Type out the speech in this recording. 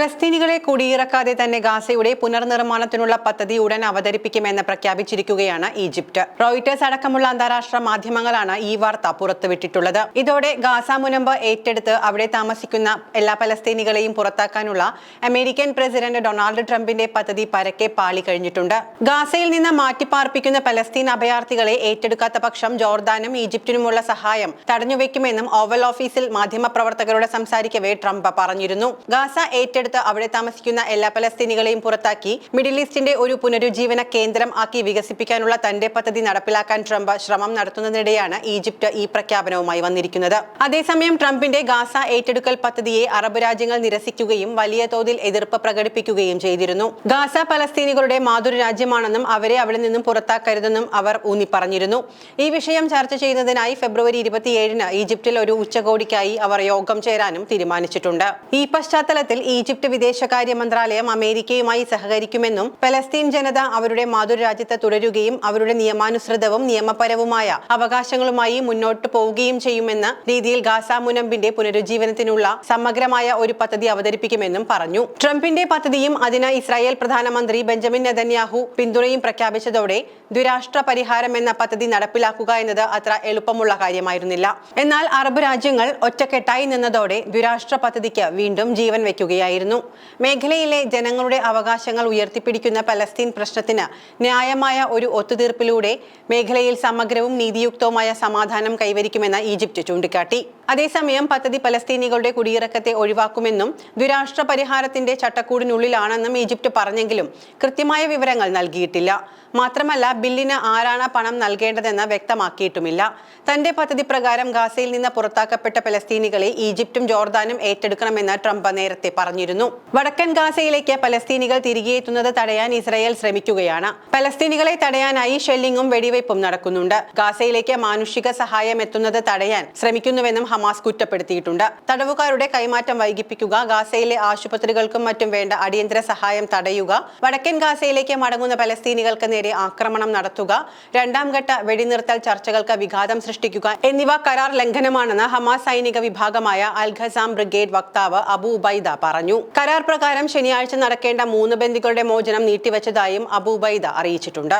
പലസ്തീനികളെ കുടിയിറക്കാതെ തന്നെ ഗാസയുടെ പുനർനിർമ്മാണത്തിനുള്ള പദ്ധതി ഉടൻ അവതരിപ്പിക്കുമെന്ന് പ്രഖ്യാപിച്ചിരിക്കുകയാണ് ഈജിപ്ത്. റോയിട്ടേഴ്സ് അടക്കമുള്ള അന്താരാഷ്ട്ര മാധ്യമങ്ങളാണ് ഈ വാർത്ത പുറത്തുവിട്ടിട്ടുള്ളത്. ഇതോടെ ഗാസ മുനമ്പ് ഏറ്റെടുത്ത് അവിടെ താമസിക്കുന്ന എല്ലാ പലസ്തീനികളെയും പുറത്താക്കാനുള്ള അമേരിക്കൻ പ്രസിഡന്റ് ഡൊണാൾഡ് ട്രംപിന്റെ പദ്ധതി പരക്കെ പാളി കഴിഞ്ഞിട്ടുണ്ട്. ഗാസയിൽ നിന്ന് മാറ്റിപ്പാർപ്പിക്കുന്ന പലസ്തീൻ അഭയാർത്ഥികളെ ഏറ്റെടുക്കാത്ത പക്ഷം ജോർദാനും ഈജിപ്തിനുമുള്ള സഹായം തടഞ്ഞുവെക്കുമെന്നും ഓവൽ ഓഫീസിൽ മാധ്യമപ്രവർത്തകരോട് സംസാരിക്കവേ ട്രംപ് പറഞ്ഞിരുന്നു. ഗാസ ഏറ്റെടുത്ത് അവിടെ താമസിക്കുന്ന എല്ലാ പലസ്തീനികളെയും പുറത്താക്കി മിഡിൽ ഈസ്റ്റിന്റെ ഒരു പുനരുജ്ജീവന കേന്ദ്രം ആക്കി വികസിപ്പിക്കാനുള്ള തന്റെ പദ്ധതി നടപ്പിലാക്കാൻ ട്രംപ് ശ്രമം നടത്തുന്നതിനിടെയാണ് ഈജിപ്ത് ഈ പ്രഖ്യാപനവുമായി വന്നിരിക്കുന്നത്. അതേസമയം ട്രംപിന്റെ ഗാസ ഏറ്റെടുക്കൽ പദ്ധതിയെ അറബ് രാജ്യങ്ങൾ നിരസിക്കുകയും വലിയ തോതിൽ എതിർപ്പ് പ്രകടിപ്പിക്കുകയും ചെയ്തിരുന്നു. ഗാസ പലസ്തീനികളുടെ മാതൃരാജ്യമാണെന്നും അവരെ അവിടെ നിന്നും പുറത്താക്കരുതെന്നും അവർ ഊന്നി പറഞ്ഞിരുന്നു. ഈ വിഷയം ചർച്ച ചെയ്യുന്നതിനായി ഫെബ്രുവരി 27-ന് ഈജിപ്തിൽ ഒരു ഉച്ചകോടിക്കായി അവർ യോഗം ചേരാനും തീരുമാനിച്ചിട്ടുണ്ട്. ഈ പശ്ചാത്തലത്തിൽ ഈജിപ്ത് വിദേശകാര്യ മന്ത്രാലയം അമേരിക്കയുമായി സഹകരിക്കുമെന്നും പലസ്തീൻ ജനത അവരുടെ മാതൃരാജ്യത്ത് തുടരുകയും അവരുടെ നിയമാനുസൃതവും നിയമപരവുമായ അവകാശങ്ങളുമായി മുന്നോട്ട് പോവുകയും ചെയ്യുമെന്ന രീതിയിൽ ഗാസ മുനമ്പിന്റെ പുനരുജ്ജീവനത്തിനുള്ള സമഗ്രമായ ഒരു പദ്ധതി അവതരിപ്പിക്കുമെന്നും പറഞ്ഞു. ട്രംപിന്റെ പദ്ധതിയും അതിന് ഇസ്രായേൽ പ്രധാനമന്ത്രി ബെഞ്ചമിൻ നെതന്യാഹു പിന്തുണയും പ്രഖ്യാപിച്ചതോടെ ദ്വിരാഷ്ട്ര പരിഹാരം എന്ന പദ്ധതി നടപ്പിലാക്കുക എന്നത് അത്ര എളുപ്പമുള്ള കാര്യമായിരുന്നില്ല. എന്നാൽ അറബ് രാജ്യങ്ങൾ ഒറ്റക്കെട്ടായി നിന്നതോടെ ദ്വിരാഷ്ട്ര പദ്ധതിക്ക് വീണ്ടും ജീവൻ വയ്ക്കുകയായിരുന്നു. മേഖലയിലെ ജനങ്ങളുടെ അവകാശങ്ങൾ ഉയർത്തിപ്പിടിക്കുന്ന പലസ്തീൻ പ്രശ്നത്തിന് ന്യായമായ ഒരു ഒത്തുതീർപ്പിലൂടെ മേഖലയിൽ സമഗ്രവും നീതിയുക്തവുമായ സമാധാനം കൈവരിക്കുമെന്ന് ഈജിപ്ത് ചൂണ്ടിക്കാട്ടി. അതേസമയം പദ്ധതി പലസ്തീനികളുടെ കുടിയിറക്കത്തെ ഒഴിവാക്കുമെന്നും ദ്വിരാഷ്ട്ര പരിഹാരത്തിന്റെ ചട്ടക്കൂടിനുള്ളിലാണെന്നും ഈജിപ്ത് പറഞ്ഞെങ്കിലും കൃത്യമായ വിവരങ്ങൾ നൽകിയിട്ടില്ല. മാത്രമല്ല ബില്ലിന് ആരാണ് പണം നൽകേണ്ടതെന്ന് വ്യക്തമാക്കിയിട്ടുമില്ല. തന്റെ പദ്ധതി പ്രകാരം ഗാസയിൽ നിന്ന് പുറത്താക്കപ്പെട്ട പലസ്തീനികളെ ഈജിപ്തും ജോർദാനും ഏറ്റെടുക്കണമെന്ന് ട്രംപ് നേരത്തെ പറഞ്ഞിരുന്നു. വടക്കൻ ഗാസയിലേക്ക് പലസ്തീനികൾ തിരികെ എത്തുന്നത് തടയാൻ ഇസ്രായേൽ ശ്രമിക്കുകയാണ്. പലസ്തീനികളെ തടയാനായി ഷെല്ലിങ്ങും വെടിവയ്പും നടക്കുന്നുണ്ട്. ഗാസയിലേക്ക് മാനുഷിക സഹായം എത്തുന്നത് തടയാൻ ശ്രമിക്കുന്നുവെന്നും ഹമാസ് കുറ്റപ്പെടുത്തിയിട്ടുണ്ട്. തടവുകാരുടെ കൈമാറ്റം വൈകിപ്പിക്കുക, ഗാസയിലെ ആശുപത്രികൾക്കും മറ്റും വേണ്ട അടിയന്തര സഹായം തടയുക, വടക്കൻ ഗാസയിലേക്ക് മടങ്ങുന്ന പലസ്തീനികൾക്ക് നേരെ ആക്രമണം നടത്തുക, രണ്ടാം ഘട്ട വെടിനിർത്തൽ ചർച്ചകൾക്ക് വിഘാതം സൃഷ്ടിക്കുക എന്നിവ കരാർ ലംഘനമാണെന്ന് ഹമാസ് സൈനിക വിഭാഗമായ അൽ ഖസാം ബ്രിഗേഡ് വക്താവ് അബു ഉബൈദ പറഞ്ഞു. കരാർ പ്രകാരം ശനിയാഴ്ച നടക്കേണ്ട 3 ബന്ദികളുടെ മോചനം നീട്ടിവെച്ചതായും അബു ഉബൈദ അറിയിച്ചിട്ടുണ്ട്.